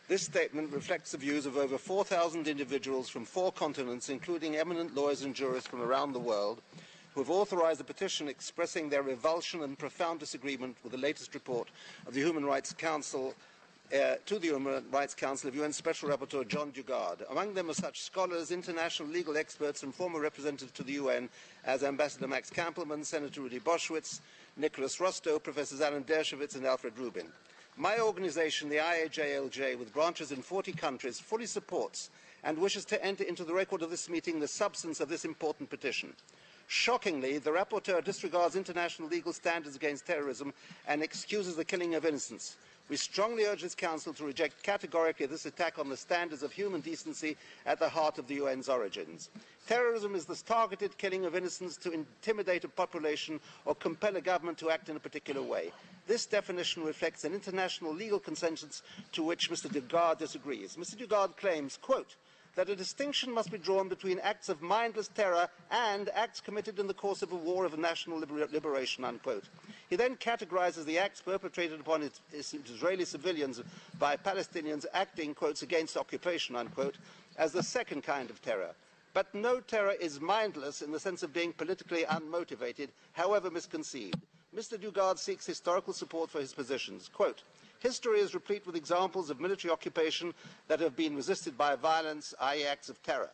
This statement reflects the views of over 4,000 individuals from 4 continents, including eminent lawyers and jurists from around the world, who have authorised a petition expressing their revulsion and profound disagreement with the latest report of the Human Rights Council to the Human Rights Council of UN Special Rapporteur John Dugard. Among them are such scholars, international legal experts and former representatives to the UN as Ambassador Max Kampelman, Senator Rudy Boschwitz, Nicholas Rostow, Professors Alan Dershowitz and Alfred Rubin. My organisation, the IAJLJ, with branches in 40 countries, fully supports and wishes to enter into the record of this meeting the substance of this important petition. Shockingly, the rapporteur disregards international legal standards against terrorism and excuses the killing of innocents. We strongly urge this Council to reject categorically this attack on the standards of human decency at the heart of the UN's origins. Terrorism is the targeted killing of innocents to intimidate a population or compel a government to act in a particular way. This definition reflects an international legal consensus to which Mr. Dugard disagrees. Mr. Dugard claims, quote, that a distinction must be drawn between acts of mindless terror and acts committed in the course of a war of national liberation, unquote. He then categorizes the acts perpetrated upon Israeli civilians by Palestinians acting, quotes, against occupation, unquote, as the second kind of terror. But no terror is mindless in the sense of being politically unmotivated, however misconceived. Mr. Dugard seeks historical support for his positions. Quote, history is replete with examples of military occupation that have been resisted by violence, i.e. acts of terror.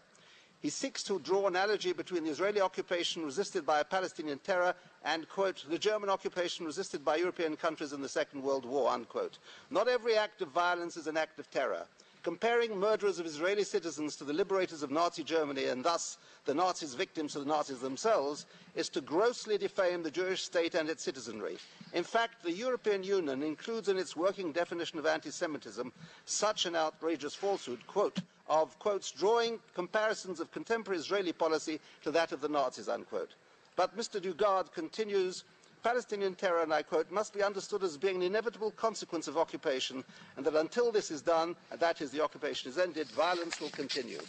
He seeks to draw an analogy between the Israeli occupation resisted by a Palestinian terror and, quote, the German occupation resisted by European countries in the Second World War, unquote. Not every act of violence is an act of terror. Comparing murderers of Israeli citizens to the liberators of Nazi Germany and thus the Nazis' victims to the Nazis themselves is to grossly defame the Jewish state and its citizenry. In fact, the European Union includes in its working definition of anti-Semitism such an outrageous falsehood, quote, of, quotes, drawing comparisons of contemporary Israeli policy to that of the Nazis, unquote. But Mr. Dugard continues, Palestinian terror, and I quote, must be understood as being an inevitable consequence of occupation, and that until this is done, and that is the occupation is ended, violence will continue.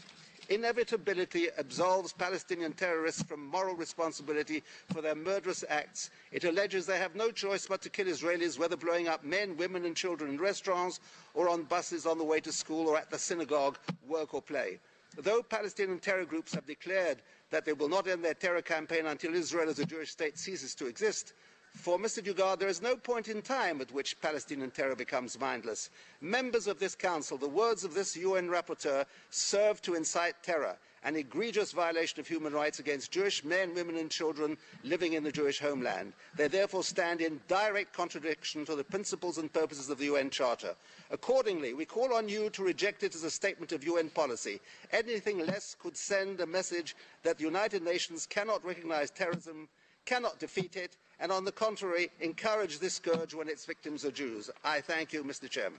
Inevitability absolves Palestinian terrorists from moral responsibility for their murderous acts. It alleges they have no choice but to kill Israelis, whether blowing up men, women and children in restaurants or on buses on the way to school or at the synagogue, work or play. Though Palestinian terror groups have declared that they will not end their terror campaign until Israel as a Jewish state ceases to exist, for Mr. Dugard, there is no point in time at which Palestinian terror becomes mindless. Members of this Council, the words of this UN rapporteur serve to incite terror, an egregious violation of human rights against Jewish men, women and children living in the Jewish homeland. They therefore stand in direct contradiction to the principles and purposes of the UN Charter. Accordingly, we call on you to reject it as a statement of UN policy. Anything less could send a message that the United Nations cannot recognize terrorism, cannot defeat it, and on the contrary, encourage this scourge when its victims are Jews. I thank you, Mr. Chairman.